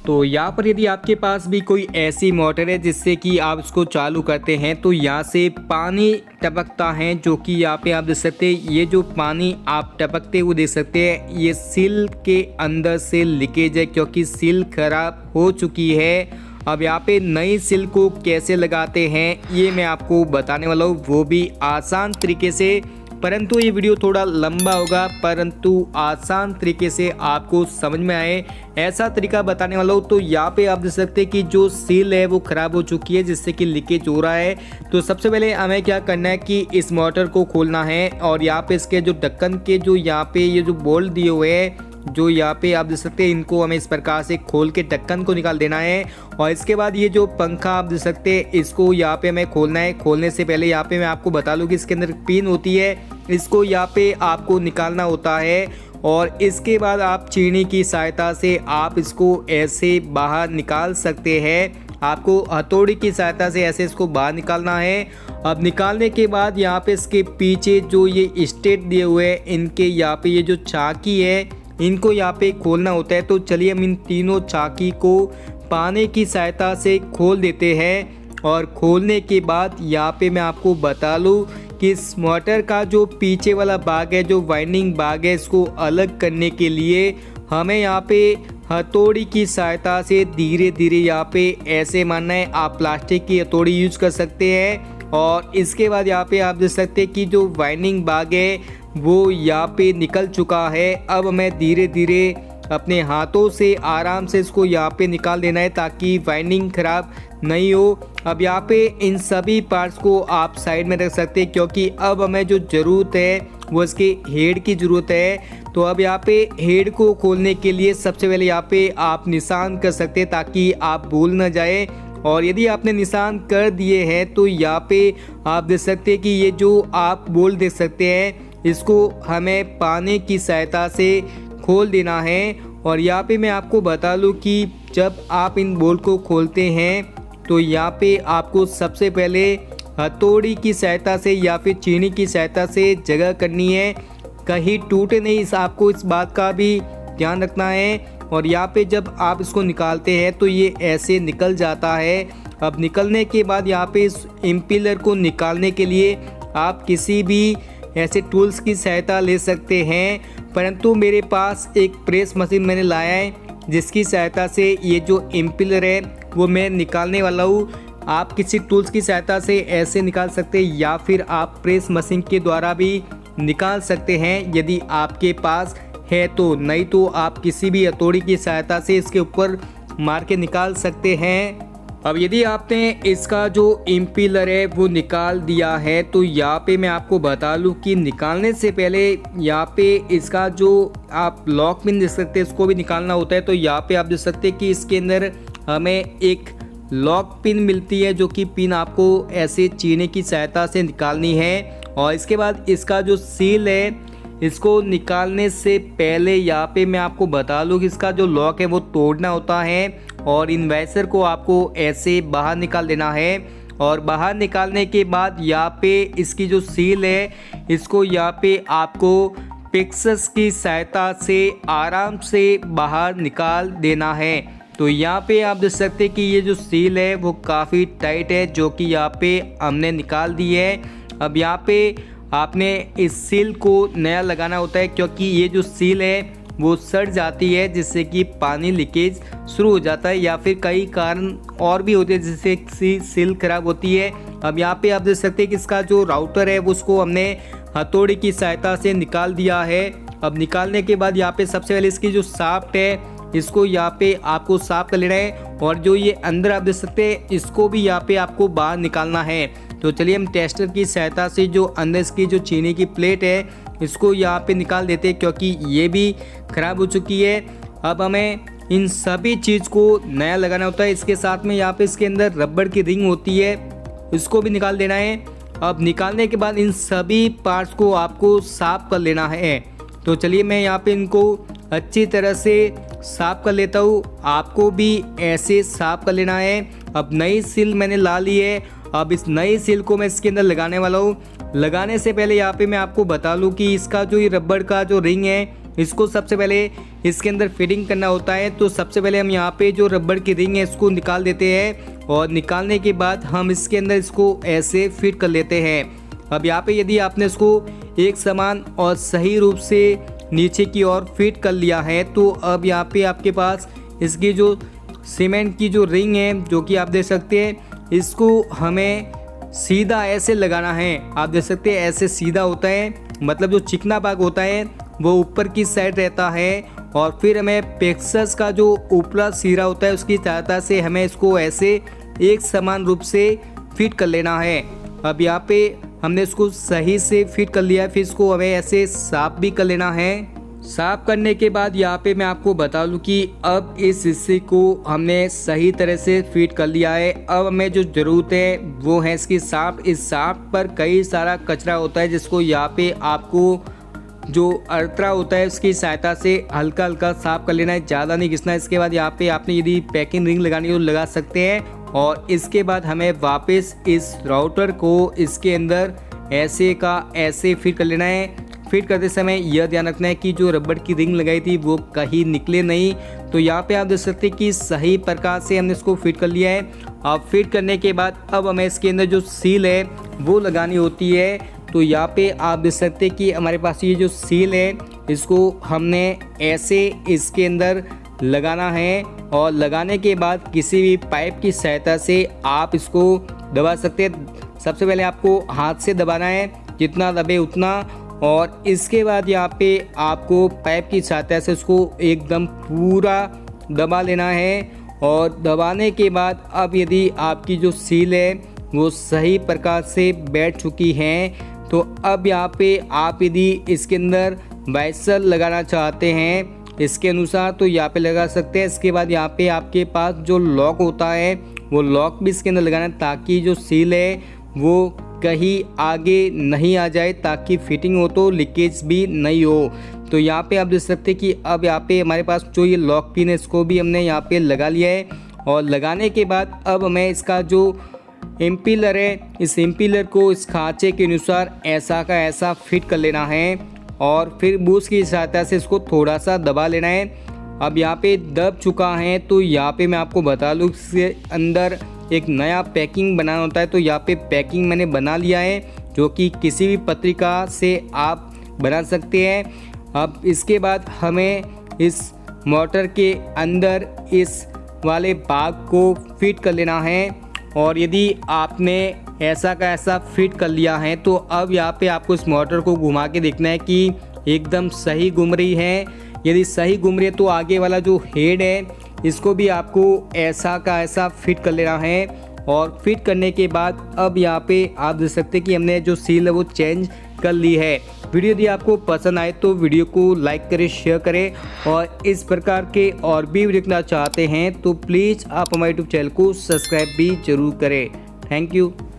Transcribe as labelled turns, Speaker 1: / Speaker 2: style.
Speaker 1: तो यहाँ पर यदि आपके पास भी कोई ऐसी मोटर है जिससे कि आप इसको चालू करते हैं तो यहाँ से पानी टपकता है, जो कि यहाँ पे आप देख सकते हैं। ये जो पानी आप टपकते हुए देख सकते हैं, ये सील के अंदर से लीकेज है क्योंकि सील खराब हो चुकी है। अब यहाँ पे नई सील को कैसे लगाते हैं ये मैं आपको बताने वाला हूँ, वो भी आसान तरीके से। परंतु ये वीडियो थोड़ा लंबा होगा, परंतु आसान तरीके से आपको समझ में आए ऐसा तरीका बताने वाला हूँ। तो यहाँ पे आप देख सकते हैं कि जो सील है वो ख़राब हो चुकी है, जिससे कि लीकेज हो रहा है। तो सबसे पहले हमें क्या करना है कि इस मोटर को खोलना है और यहाँ पे इसके जो ढक्कन के जो यहाँ पे ये जो बोल्ट दिए हुए हैं, जो यहाँ पे आप देख सकते हैं, इनको हमें इस प्रकार से खोल के ढक्कन को निकाल देना है। और इसके बाद ये जो पंखा आप देख सकते हैं, इसको यहाँ पे हमें खोलना है। खोलने से पहले यहाँ पे मैं आपको बता लूँ कि इसके अंदर पिन होती है, इसको यहाँ पे आपको निकालना होता है। और इसके बाद आप चीनी की सहायता से आप इसको ऐसे बाहर निकाल सकते हैं। आपको हथौड़ी की सहायता से ऐसे इसको बाहर निकालना है। अब निकालने के बाद यहाँ पे इसके पीछे जो ये स्टेट दिए हुए हैं, इनके यहाँ पे ये जो चाकी है, इनको यहाँ पे खोलना होता है। तो चलिए हम इन तीनों चाकी को पानी की सहायता से खोल देते हैं। और खोलने के बाद यहाँ पे मैं आपको बता लूँ कि इस मोटर का जो पीछे वाला भाग है, जो वाइंडिंग भाग है, इसको अलग करने के लिए हमें यहाँ पे हथौड़ी की सहायता से धीरे धीरे यहाँ पे ऐसे मारना है। आप प्लास्टिक की हथौड़ी यूज कर सकते हैं। और इसके बाद यहाँ पे आप देख सकते हैं कि जो वाइंडिंग भाग है वो यहाँ पे निकल चुका है। अब मैं धीरे धीरे अपने हाथों से आराम से इसको यहाँ पे निकाल देना है ताकि वाइंडिंग खराब नहीं हो। अब यहाँ पे इन सभी पार्ट्स को आप साइड में रख सकते हैं, क्योंकि अब हमें जो ज़रूरत है वो इसके हेड की ज़रूरत है। तो अब यहाँ पे हेड को खोलने के लिए सबसे पहले यहाँ पे आप निशान कर सकते हैं ताकि आप भूल ना जाए। और यदि आपने निशान कर दिए हैं तो यहाँ पे आप देख सकते हैं कि ये जो आप बोल देख सकते हैं, इसको हमें पानी की सहायता से खोल देना है। और यहाँ पे मैं आपको बता लूँ कि जब आप इन बोल्ट को खोलते हैं तो यहाँ पे आपको सबसे पहले हथौड़ी की सहायता से या फिर चीनी की सहायता से जगह करनी है, कहीं टूटे नहीं, आपको इस बात का भी ध्यान रखना है। और यहाँ पे जब आप इसको निकालते हैं तो ये ऐसे निकल जाता है। अब निकलने के बाद यहाँ पे इस इम्पिलर को निकालने के लिए आप किसी भी ऐसे टूल्स की सहायता ले सकते हैं, परंतु मेरे पास एक प्रेस मशीन मैंने लाया है, जिसकी सहायता से ये जो इम्पिलर है वो मैं निकालने वाला हूँ। आप किसी टूल्स की सहायता से ऐसे निकाल सकते हैं या फिर आप प्रेस मशीन के द्वारा भी निकाल सकते हैं यदि आपके पास है तो, नहीं तो आप किसी भी हथौड़ी की सहायता से इसके ऊपर मार के निकाल सकते हैं। अब यदि आपने इसका जो इम्पिलर है वो निकाल दिया है तो यहाँ पे मैं आपको बता लूँ कि निकालने से पहले यहाँ पे इसका जो आप लॉक पिन देख सकते हैं, इसको भी निकालना होता है। तो यहाँ पे आप देख सकते हैं कि इसके अंदर हमें एक लॉक पिन मिलती है, जो कि पिन आपको ऐसे चीनी की सहायता से निकालनी है। और इसके बाद इसका जो सील है, इसको निकालने से पहले यहाँ पे मैं आपको बता लूँ कि इसका जो लॉक है वो तोड़ना होता है और इन्वर्टर को आपको ऐसे बाहर निकाल देना है। और बाहर निकालने के बाद यहाँ पे इसकी जो सील है, इसको यहाँ पे आपको पिक्सेस की सहायता से आराम से बाहर निकाल देना है। तो यहाँ पे आप देख सकते हैं कि ये जो सील है वो काफ़ी टाइट है, जो कि यहाँ पे हमने निकाल दी है। अब यहाँ पे आपने इस सील को नया लगाना होता है, क्योंकि ये जो सील है वो सड़ जाती है, जिससे कि पानी लीकेज शुरू हो जाता है, या फिर कई कारण और भी होते हैं जिससे सील खराब होती है। अब यहाँ पे आप देख सकते हैं कि इसका जो राउटर है उसको हमने हथौड़ी की सहायता से निकाल दिया है। अब निकालने के बाद यहाँ पे सबसे पहले इसकी जो शाफ्ट है, इसको यहाँ पे आपको साफ कर लेना है। और जो ये अंदर आप देख सकते हैं, इसको भी यहाँ पे आपको बाहर निकालना है। तो चलिए हम टेस्टर की सहायता से जो अंदर इसकी जो चीनी की प्लेट है, इसको यहाँ पे निकाल देते हैं, क्योंकि ये भी ख़राब हो चुकी है। अब हमें इन सभी चीज़ को नया लगाना होता है। इसके साथ में यहाँ पे इसके अंदर रबड़ की रिंग होती है, इसको भी निकाल देना है। अब निकालने के बाद इन सभी पार्ट्स को आपको साफ कर लेना है। तो चलिए मैं यहाँ पे इनको अच्छी तरह से साफ कर लेता हूँ, आपको भी ऐसे साफ कर लेना है। अब नई सील मैंने ला ली है। अब इस नई सील को मैं इसके अंदर लगाने वाला हूँ। लगाने से पहले यहाँ पे मैं आपको बता लूँ कि इसका जो ये रबड़ का जो रिंग है, इसको सबसे पहले इसके अंदर फिटिंग करना होता है। तो सबसे पहले हम यहाँ पे जो रबड़ की रिंग है इसको निकाल देते हैं और निकालने के बाद हम इसके अंदर इसको ऐसे फिट कर लेते हैं। अब यहाँ पे यदि आपने इसको एक समान और सही रूप से नीचे की ओर फिट कर लिया है तो अब यहाँ पे आपके पास इसकी जो सीमेंट की जो रिंग है जो कि आप देख सकते हैं, इसको हमें सीधा ऐसे लगाना है। आप देख सकते हैं ऐसे सीधा होता है, मतलब जो चिकना भाग होता है वो ऊपर की साइड रहता है और फिर हमें पेक्सस का जो ऊपरा सिरा होता है उसकी सहायता से हमें इसको ऐसे एक समान रूप से फिट कर लेना है। अब यहाँ पे हमने इसको सही से फिट कर लिया है, फिर इसको हमें ऐसे साफ भी कर लेना है। साफ करने के बाद यहाँ पे मैं आपको बता दूं कि अब इस हिस्से को हमने सही तरह से फिट कर लिया है। अब हमें जो ज़रूरत है वो है इसकी साफ। इस साफ पर कई सारा कचरा होता है जिसको यहाँ पे आपको जो अल्ट्रा होता है उसकी सहायता से हल्का हल्का साफ कर लेना है, ज़्यादा नहीं घिसना। इसके बाद यहाँ पे आपने यदि पैकिंग रिंग लगानी हो तो लगा सकते हैं और इसके बाद हमें वापस इस राउटर को इसके अंदर ऐसे का ऐसे फिट कर लेना है। फिट करते समय यह ध्यान रखना है कि जो रबड़ की रिंग लगाई थी वो कहीं निकले नहीं। तो यहाँ पे आप देख सकते हैं कि सही प्रकार से हमने इसको फिट कर लिया है। अब फिट करने के बाद अब हमें इसके अंदर जो सील है वो लगानी होती है। तो यहाँ पे आप देख सकते हैं कि हमारे पास ये जो सील है इसको हमने ऐसे इसके अंदर लगाना है और लगाने के बाद किसी भी पाइप की सहायता से आप इसको दबा सकते हैं। सबसे पहले आपको हाथ से दबाना है, जितना दबे उतना, और इसके बाद यहाँ पे आपको पाइप की सहायता से उसको एकदम पूरा दबा लेना है। और दबाने के बाद अब यदि आपकी जो सील है वो सही प्रकार से बैठ चुकी है तो अब यहाँ पे आप यदि इसके अंदर वाइसर लगाना चाहते हैं इसके अनुसार तो यहाँ पे लगा सकते हैं। इसके बाद यहाँ पे आपके पास जो लॉक होता है वो लॉक भी इसके अंदर लगाना है ताकि जो सील है वो कहीं आगे नहीं आ जाए, ताकि फिटिंग हो तो लीकेज भी नहीं हो। तो यहाँ पे आप देख सकते हैं कि अब यहाँ पे हमारे पास जो ये लॉक पिन है इसको भी हमने यहाँ पे लगा लिया है। और लगाने के बाद अब हमें इसका जो इम्पिलर है इस इम्पिलर को इस खांचे के अनुसार ऐसा का ऐसा फिट कर लेना है और फिर बूस्ट की सहायता से इसको थोड़ा सा दबा लेना है। अब यहाँ पे दब चुका है तो यहाँ पे मैं आपको बता दूँ इसके अंदर एक नया पैकिंग बनाना होता है। तो यहाँ पे पैकिंग मैंने बना लिया है जो कि किसी भी पत्रिका से आप बना सकते हैं। अब इसके बाद हमें इस मोटर के अंदर इस वाले भाग को फिट कर लेना है और यदि आपने ऐसा का ऐसा फिट कर लिया है तो अब यहाँ पे आपको इस मोटर को घुमा के देखना है कि एकदम सही घूम रही है। यदि सही घूम रही है तो आगे वाला जो हेड है इसको भी आपको ऐसा का ऐसा फिट कर लेना है। और फिट करने के बाद अब यहाँ पे आप देख सकते हैं कि हमने जो सील है वो चेंज कर ली है। वीडियो यदि आपको पसंद आए तो वीडियो को लाइक करें, शेयर करें और इस प्रकार के और भी वीडियो देखना चाहते हैं तो प्लीज़ आप हमारे यूट्यूब चैनल को सब्सक्राइब भी जरूर करें। Thank you.